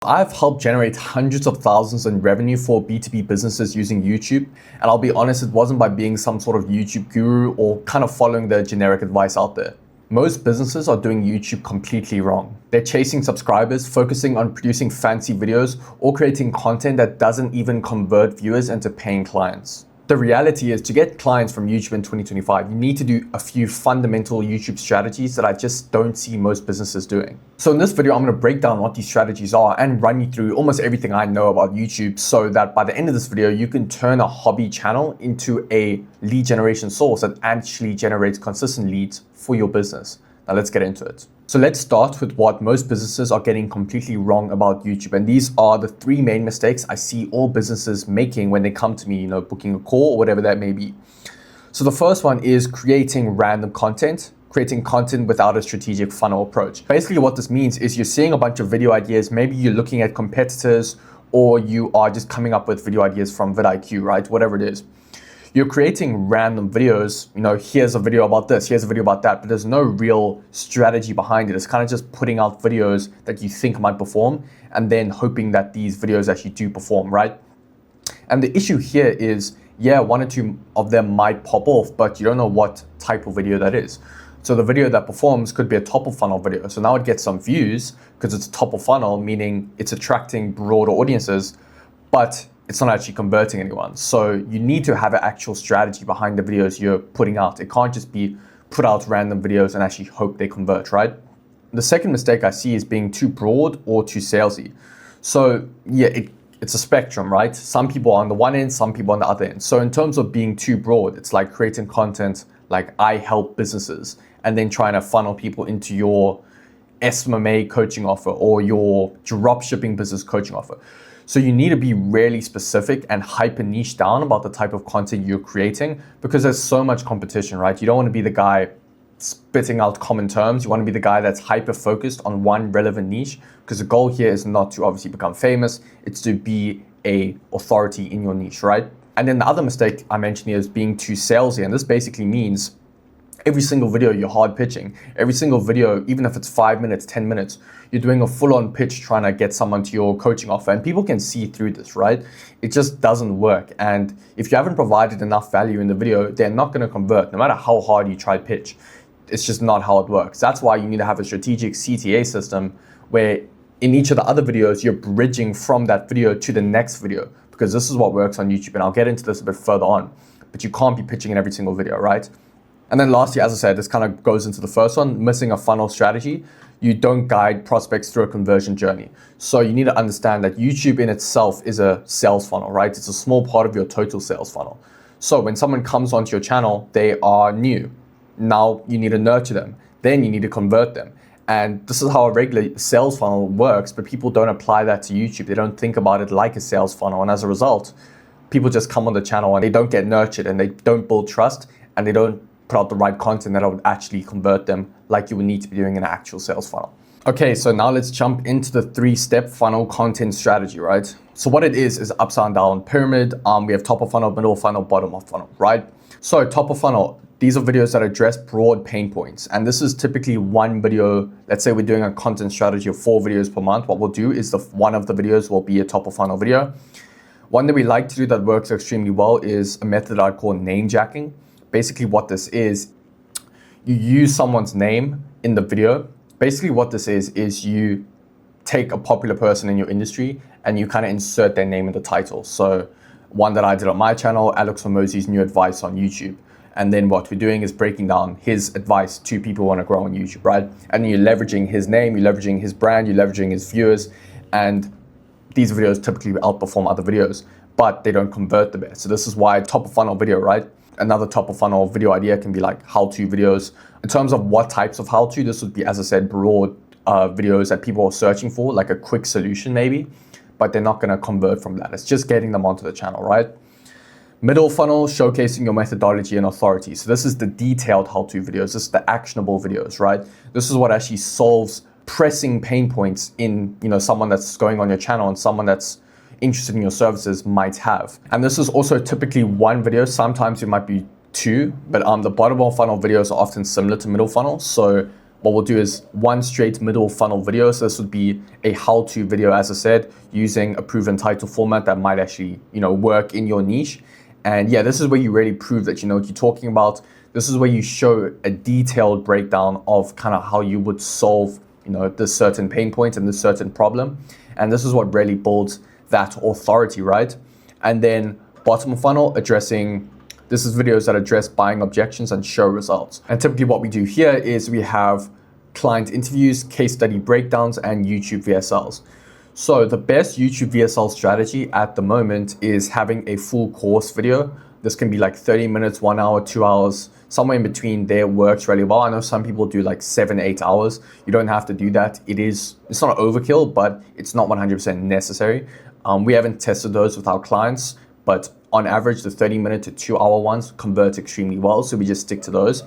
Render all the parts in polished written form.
I've helped generate hundreds of thousands in revenue for B2B businesses using YouTube. And I'll be honest, it wasn't by being some sort of YouTube guru or kind of following the generic advice out there. Most businesses are doing YouTube completely wrong. They're chasing subscribers, focusing on producing fancy videos, or creating content that doesn't even convert viewers into paying clients. The reality is, to get clients from YouTube in 2025, you need to do a few fundamental YouTube strategies that I just don't see most businesses doing. So in this video, I'm going to break down what these strategies are and run you through almost everything I know about YouTube so that by the end of this video, you can turn a hobby channel into a lead generation source that actually generates consistent leads for your business. Now let's get into it. So let's start with what most businesses are getting completely wrong about YouTube. And these are the three main mistakes I see all businesses making when they come to me, booking a call or whatever that may be. So the first one is creating random content, creating content without a strategic funnel approach. Basically what this means is you're seeing a bunch of video ideas. Maybe you're looking at competitors or you are just coming up with video ideas from vidIQ, right? Whatever it is. You're creating random videos, here's a video about this, here's a video about that, but there's no real strategy behind it. It's kind of just putting out videos that you think might perform and then hoping that these videos actually do perform, right? And the issue here is, yeah, one or two of them might pop off, but you don't know what type of video that is. So the video that performs could be a top of funnel video. So now it gets some views because it's top of funnel, meaning it's attracting broader audiences, but it's not actually converting anyone. So you need to have an actual strategy behind the videos you're putting out. It can't just be put out random videos and actually hope they convert, right? The second mistake I see is being too broad or too salesy. So yeah, it's a spectrum, right? Some people are on the one end, some people on the other end. So in terms of being too broad, it's like creating content like I help businesses and then trying to funnel people into your SMMA coaching offer or your drop shipping business coaching offer. So you need to be really specific and hyper niche down about the type of content you're creating because there's so much competition, right? You don't want to be the guy spitting out common terms. You want to be the guy that's hyper focused on one relevant niche because the goal here is not to obviously become famous. It's to be a authority in your niche, right? And then the other mistake I mentioned here is being too salesy. And this basically means every single video you're hard pitching. Every single video, even if it's 5 minutes, 10 minutes, you're doing a full-on pitch trying to get someone to your coaching offer. And people can see through this, right? It just doesn't work. And if you haven't provided enough value in the video, they're not going to convert, no matter how hard you try pitch. It's just not how it works. That's why you need to have a strategic CTA system where in each of the other videos, you're bridging from that video to the next video, because this is what works on YouTube. And I'll get into this a bit further on, but you can't be pitching in every single video, right? And then lastly, as I said, this kind of goes into the first one, missing a funnel strategy. You don't guide prospects through a conversion journey. So you need to understand that YouTube in itself is a sales funnel, right? It's a small part of your total sales funnel. So when someone comes onto your channel, they are new. Now you need to nurture them. Then you need to convert them. And this is how a regular sales funnel works, but people don't apply that to YouTube. They don't think about it like a sales funnel. And as a result, people just come on the channel and they don't get nurtured and they don't build trust and they don't put out the right content that would actually convert them like you would need to be doing in an actual sales funnel. Okay, so now let's jump into the 3-step funnel content strategy, right? So what it is upside and down pyramid. We have top of funnel, middle of funnel, bottom of funnel, right? So top of funnel, these are videos that address broad pain points. And this is typically one video. Let's say we're doing a content strategy of 4 videos per month. What we'll do is one of the videos will be a top of funnel video. One that we like to do that works extremely well is a method I call name jacking. Basically what this is, you use someone's name in the video. Basically what this is you take a popular person in your industry and you kind of insert their name in the title. So one that I did on my channel, Alex Hormozi's new advice on YouTube. And then what we're doing is breaking down his advice to people who want to grow on YouTube, right? And you're leveraging his name, you're leveraging his brand, you're leveraging his viewers. And these videos typically outperform other videos, but they don't convert the best. So this is why top of funnel video, right? Another top of funnel video idea can be like how-to videos. In terms of what types of how-to, this would be, as I said, broad videos that people are searching for, like a quick solution maybe, but they're not going to convert from that. It's just getting them onto the channel, right? Middle funnel, showcasing your methodology and authority. So this is the detailed how-to videos. This is the actionable videos, right? This is what actually solves pressing pain points in, someone that's going on your channel and someone that's interested in your services might have. And this is also typically one video. Sometimes it might be 2, but the bottom of funnel videos are often similar to middle funnel. So what we'll do is one straight middle funnel video. So this would be a how-to video, as I said, using a proven title format that might actually, work in your niche. And yeah, this is where you really prove that you know what you're talking about. This is where you show a detailed breakdown of kind of how you would solve, this certain pain point and this certain problem. And this is what really builds that authority, right? And then bottom funnel, this is videos that address buying objections and show results. And typically what we do here is we have client interviews, case study breakdowns, and YouTube VSLs. So the best YouTube VSL strategy at the moment is having a full course video. This can be like 30 minutes, 1 hour, 2 hours, somewhere in between there works really well. I know some people do like 7, 8 hours. You don't have to do that. It's not overkill, but it's not 100% necessary. We haven't tested those with our clients, but on average, the 30-minute to 2-hour ones convert extremely well. So we just stick to those.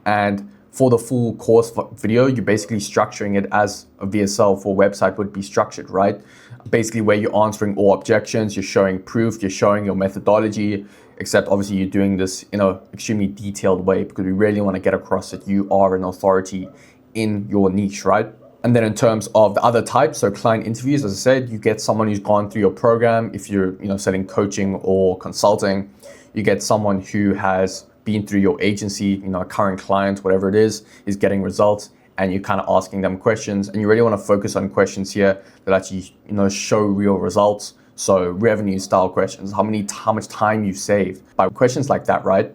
And for the full course video, you're basically structuring it as a VSL for a website would be structured, right? Basically where you're answering all objections, you're showing proof, you're showing your methodology, except obviously you're doing this in an extremely detailed way because we really want to get across that you are an authority in your niche, right? And then in terms of the other types, so client interviews, as I said, you get someone who's gone through your program. If you're selling coaching or consulting, you get someone who has been through your agency, a current client, whatever it is getting results, and you're kind of asking them questions. And you really want to focus on questions here that actually show real results. So revenue style questions, how much time you've saved by questions like that, right?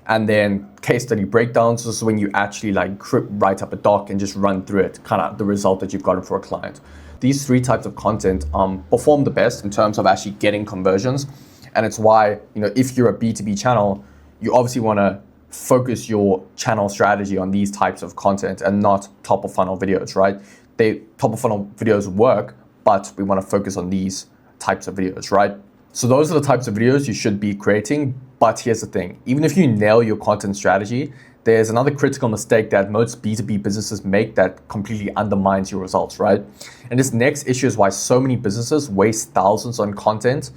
And then case study breakdowns. This is when you actually write up a doc and just run through it, kind of the result that you've gotten for a client. These 3 types of content perform the best in terms of actually getting conversions. And it's why, if you're a B2B channel, you obviously want to focus your channel strategy on these types of content and not top of funnel videos, right? Top of funnel videos work, but we want to focus on these types of videos, right? So those are the types of videos you should be creating. But here's the thing, even if you nail your content strategy, there's another critical mistake that most B2B businesses make that completely undermines your results, right? And this next issue is why so many businesses waste thousands on content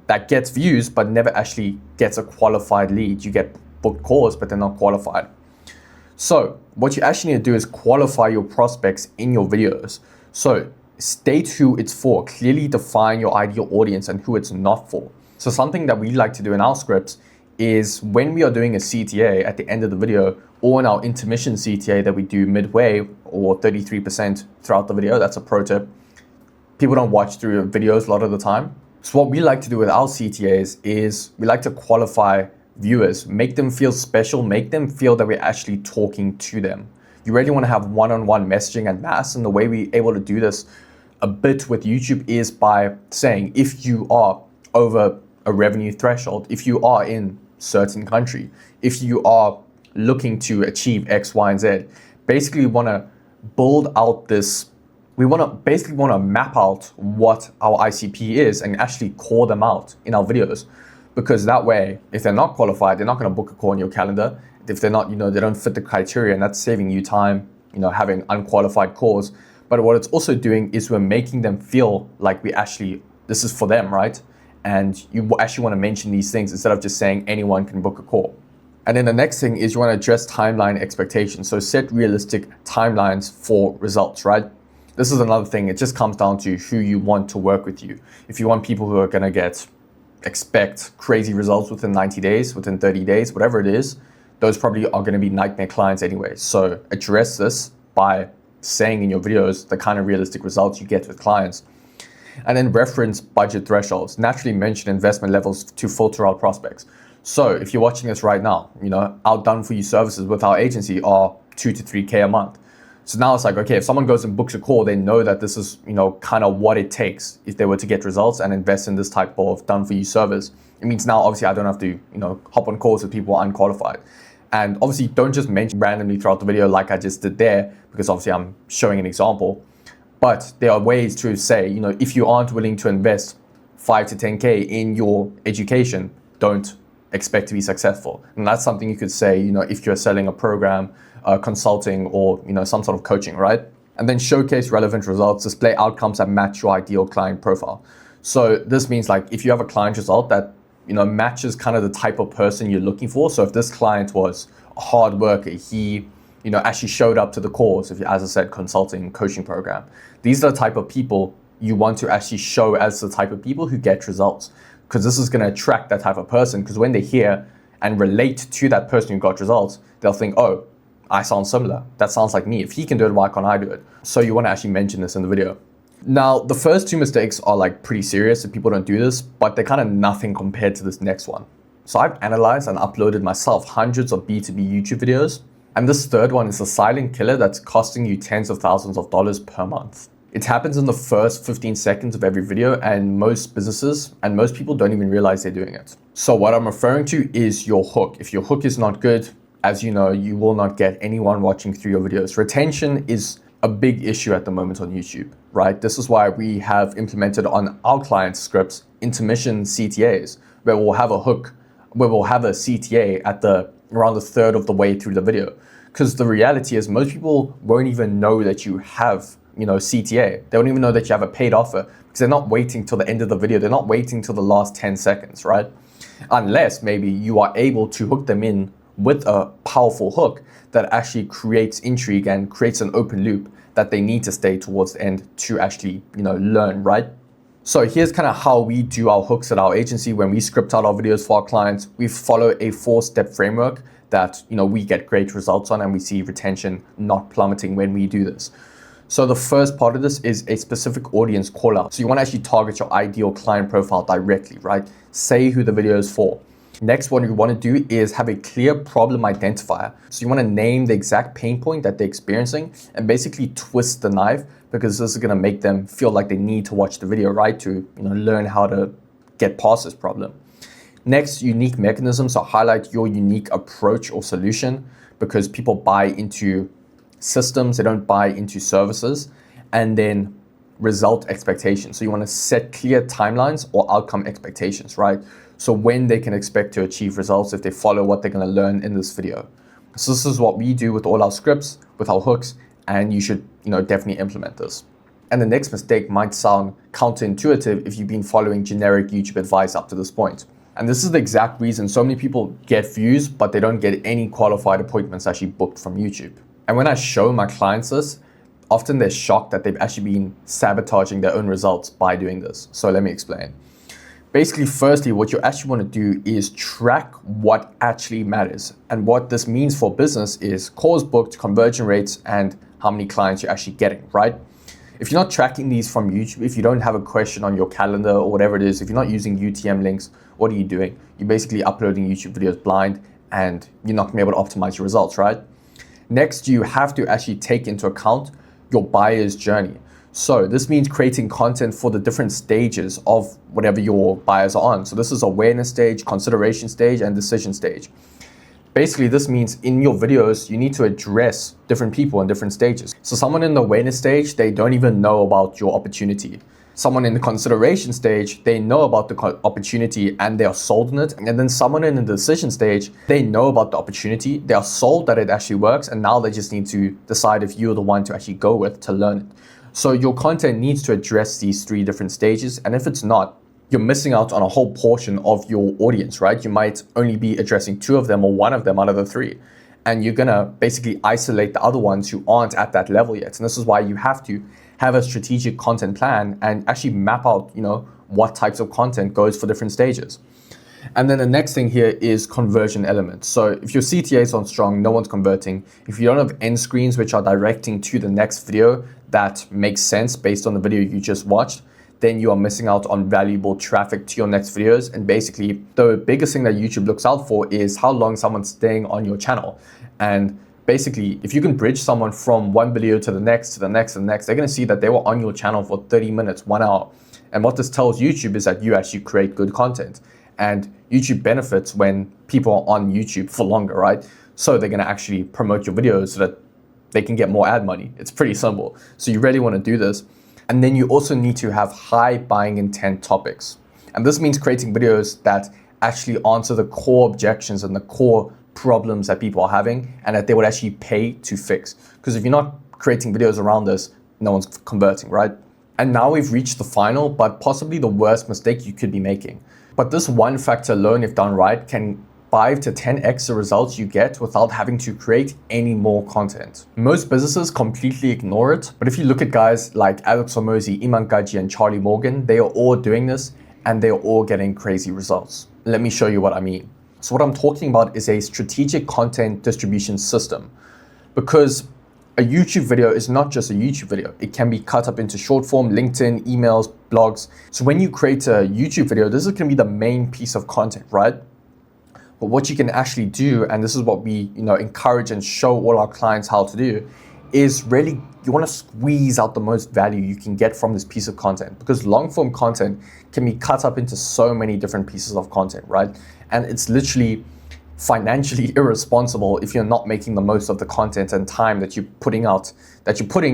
that gets views, but never actually gets a qualified lead. You get booked calls, but they're not qualified. So what you actually need to do is qualify your prospects in your videos. So state who it's for, clearly define your ideal audience and who it's not for. So something that we like to do in our scripts is when we are doing a CTA at the end of the video or in our intermission CTA that we do midway or 33% throughout the video, that's a pro tip. People don't watch through videos a lot of the time. So what we like to do with our CTAs is we like to qualify viewers, make them feel special, make them feel that we're actually talking to them. You really want to have one-on-one messaging and mass, and the way we're able to do this a bit with YouTube is by saying if you are over a revenue threshold, if you are in certain country, if you are looking to achieve X, Y, and Z, basically we want to build out this, we want to map out what our ICP is and actually call them out in our videos. Because that way, if they're not qualified, they're not going to book a call on your calendar. If they're not, they don't fit the criteria, and that's saving you time, having unqualified calls. But what it's also doing is we're making them feel like this is for them, right? And you actually want to mention these things instead of just saying anyone can book a call. And then the next thing is you want to address timeline expectations. So set realistic timelines for results, right? This is another thing. It just comes down to who you want to work with you. If you want people who are going to expect crazy results within 90 days, within 30 days, whatever it is, those probably are going to be nightmare clients anyway. So address this by saying in your videos the kind of realistic results you get with clients. And then reference budget thresholds. Naturally mention investment levels to filter out prospects. So if you're watching this right now, our done for you services with our agency are 2 to 3K a month. So now it's like, okay, if someone goes and books a call, they know that this is, kind of what it takes if they were to get results and invest in this type of done for you service. It means now, obviously, I don't have to, hop on calls with people unqualified. And obviously, don't just mention randomly throughout the video like I just did there, because obviously I'm showing an example. But there are ways to say, if you aren't willing to invest 5 to 10K in your education, don't expect to be successful. And that's something you could say, if you're selling a program, consulting, or some sort of coaching, right? And then showcase relevant results, display outcomes that match your ideal client profile. So this means if you have a client result that matches kind of the type of person you're looking for. So if this client was a hard worker, he actually showed up to the course, if you, as I said, consulting, coaching program. These are the type of people you want to actually show as the type of people who get results, because this is going to attract that type of person, because when they hear and relate to that person who got results, they'll think, oh, I sound similar. That sounds like me. If he can do it, why can't I do it? So you want to actually mention this in the video. Now, the first two mistakes are like pretty serious if people don't do this, but they're kind of nothing compared to this next one. So I've analyzed and uploaded myself hundreds of B2B YouTube videos. And this third one is a silent killer that's costing you tens of thousands of dollars per month. It happens in the first 15 seconds of every video, and most businesses and most people don't even realize they're doing it. So what I'm referring to is your hook. If your hook is not good, as you know, you will not get anyone watching through your videos. Retention is a big issue at the moment on YouTube, right? This is why we have implemented on our clients' scripts intermission CTAs, where we'll have a hook, where we'll have a CTA at around a third of the way through the video. Because the reality is most people won't even know that you have CTA. They don't even know that you have a paid offer, because they're not waiting till the end of the video. They're not waiting till the last 10 seconds, right? Unless maybe you are able to hook them in with a powerful hook that actually creates intrigue and creates an open loop that they need to stay towards the end to actually, learn, right? So here's kind of how we do our hooks at our agency. When we script out our videos for our clients, we follow a 4-step framework that, we get great results on, and we see retention not plummeting when we do this. So the first part of this is a specific audience call out. So you want to actually target your ideal client profile directly, right? Say who the video is for. Next, what you want to do is have a clear problem identifier. So you want to name the exact pain point that they're experiencing and basically twist the knife, because this is going to make them feel like they need to watch the video, right? To learn how to get past this problem. Next, unique mechanisms. So highlight your unique approach or solution, because people buy into systems, they don't buy into services. And then result expectations. So you want to set clear timelines or outcome expectations, right? So when they can expect to achieve results if they follow what they're going to learn in this video. So this is what we do with all our scripts, with our hooks, and you should, definitely implement this. And the next mistake might sound counterintuitive if you've been following generic YouTube advice up to this point. And this is the exact reason so many people get views, but they don't get any qualified appointments actually booked from YouTube. And when I show my clients this, often they're shocked that they've actually been sabotaging their own results by doing this. So let me explain. Basically, firstly, what you actually want to do is track what actually matters. And what this means for business is calls booked, conversion rates, and how many clients you're actually getting, right? If you're not tracking these from YouTube, if you don't have a question on your calendar or whatever it is, if you're not using UTM links, what are you doing? You're basically uploading YouTube videos blind, and you're not going to be able to optimize your results, right? Next, you have to actually take into account your buyer's journey. So this means creating content for the different stages of whatever your buyers are on. So this is awareness stage, consideration stage, and decision stage. Basically, this means in your videos, you need to address different people in different stages. So someone in the awareness stage, they don't even know about your opportunity. Someone in the consideration stage, they know about the opportunity and they are sold on it. And then someone in the decision stage, they know about the opportunity, they are sold that it actually works, and now they just need to decide if you're the one to actually go with to learn it. So your content needs to address these 3 different stages. And if it's not, you're missing out on a whole portion of your audience, right? You might only be addressing 2 of them or 1 of them out of the 3. And you're gonna basically isolate the other ones who aren't at that level yet. And this is why you have to have a strategic content plan and actually map out, what types of content goes for different stages. And then the next thing here is conversion elements. So if your CTAs aren't strong, no one's converting. If you don't have end screens which are directing to the next video that makes sense based on the video you just watched, then you are missing out on valuable traffic to your next videos. And basically, the biggest thing that YouTube looks out for is how long someone's staying on your channel. And basically, if you can bridge someone from one video to the next, to the next, and the next, they're going to see that they were on your channel for 30 minutes, 1 hour. And what this tells YouTube is that you actually create good content. And YouTube benefits when people are on YouTube for longer, right? So they're going to actually promote your videos so that they can get more ad money. It's pretty simple. So you really want to do this. And then you also need to have high buying intent topics. And this means creating videos that actually answer the core objections and the core problems that people are having, and that they would actually pay to fix. Because if you're not creating videos around this, no one's converting, right? And now we've reached the final, but possibly the worst mistake you could be making. But this one factor alone, if done right, can 5 to 10x the results you get without having to create any more content. Most businesses completely ignore it, but if you look at guys like Alex Hormozi, Iman Gaji, and Charlie Morgan, they are all doing this and they're all getting crazy results. Let me show you what I mean. So what I'm talking about is a strategic content distribution system, because a YouTube video is not just a YouTube video. It can be cut up into short form, LinkedIn, emails, blogs. So when you create a YouTube video, this is going to be the main piece of content, right? But what you can actually do, and this is what we encourage and show all our clients how to do, is really you want to squeeze out the most value you can get from this piece of content, because long form content can be cut up into so many different pieces of content, right? And it's literally financially irresponsible if you're not making the most of the content and time that you're putting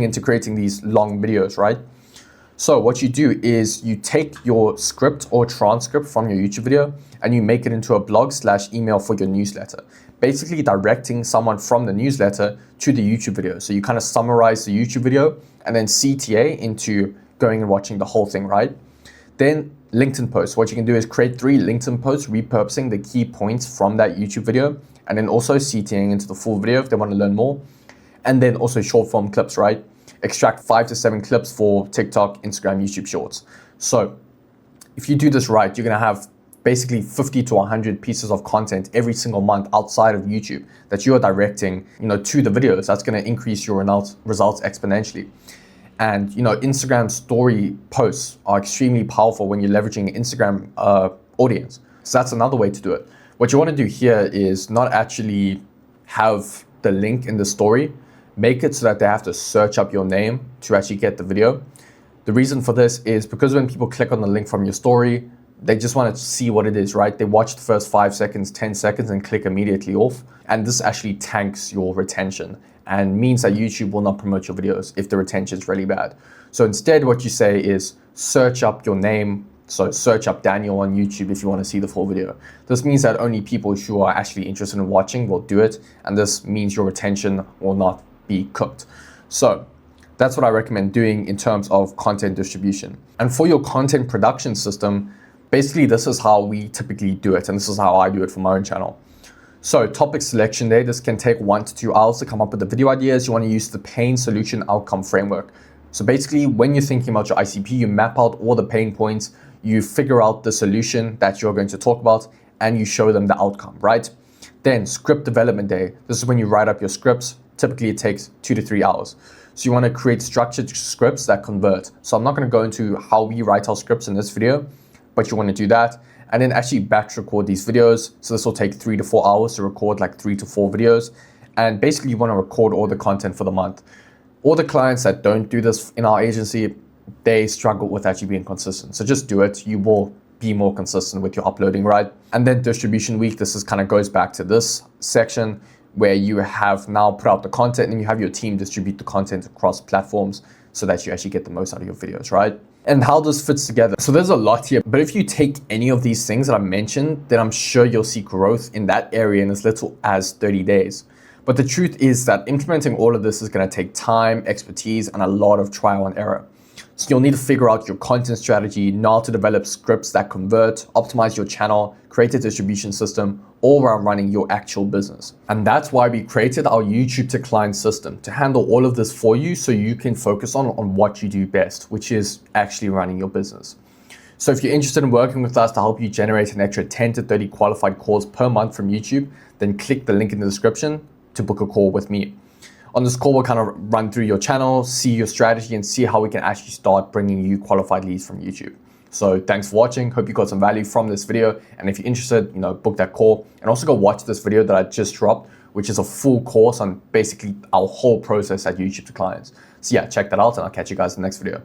into creating these long videos, right? So what you do is you take your script or transcript from your YouTube video and you make it into a blog/email for your newsletter, basically directing someone from the newsletter to the YouTube video. So you kind of summarize the YouTube video and then CTA into going and watching the whole thing, right? Then LinkedIn posts. What you can do is create 3 LinkedIn posts repurposing the key points from that YouTube video, and then also CTAing into the full video if they want to learn more. And then also short form clips, right? Extract 5 to 7 clips for TikTok, Instagram, YouTube Shorts. So if you do this right, you're going to have basically 50 to 100 pieces of content every single month outside of YouTube that you are directing, to the videos. That's going to increase your results exponentially. And Instagram story posts are extremely powerful when you're leveraging Instagram audience. So that's another way to do it. What you want to do here is not actually have the link in the story. Make it so that they have to search up your name to actually get the video. The reason for this is because when people click on the link from your story, they just want to see what it is, right? They watch the first 5 seconds, 10 seconds and click immediately off. And this actually tanks your retention and means that YouTube will not promote your videos if the retention is really bad. So instead, what you say is search up your name. So search up Daniel on YouTube if you want to see the full video. This means that only people who are actually interested in watching will do it. And this means your retention will not be cooked. So that's what I recommend doing in terms of content distribution. And for your content production system, basically this is how we typically do it. And this is how I do it for my own channel. So topic selection day, this can take 1 to 2 hours to come up with the video ideas. You want to use the pain solution outcome framework. So basically when you're thinking about your ICP, you map out all the pain points, you figure out the solution that you're going to talk about, and you show them the outcome, right? Then script development day. This is when you write up your scripts. Typically it takes 2 to 3 hours. So you want to create structured scripts that convert. So I'm not going to go into how we write our scripts in this video, but you want to do that. And then actually batch record these videos. So this will take 3 to 4 hours to record like 3 to 4 videos. And basically you want to record all the content for the month. All the clients that don't do this in our agency, they struggle with actually being consistent. So just do it. You will be more consistent with your uploading, right? And then distribution week, this is kind of goes back to this section where you have now put out the content and you have your team distribute the content across platforms so that you actually get the most out of your videos, right? And how this fits together. So there's a lot here, but if you take any of these things that I mentioned, then I'm sure you'll see growth in that area in as little as 30 days. But the truth is that implementing all of this is going to take time, expertise, and a lot of trial and error. So you'll need to figure out your content strategy, know how to develop scripts that convert, optimize your channel, create a distribution system, all while running your actual business. And that's why we created our YouTube to client system to handle all of this for you so you can focus on what you do best, which is actually running your business. So if you're interested in working with us to help you generate an extra 10 to 30 qualified calls per month from YouTube, then click the link in the description to book a call with me. On this call, we'll kind of run through your channel, see your strategy, and see how we can actually start bringing you qualified leads from YouTube. So thanks for watching. Hope you got some value from this video. And if you're interested, book that call. And also go watch this video that I just dropped, which is a full course on basically our whole process at YouTube to clients. So yeah, check that out and I'll catch you guys in the next video.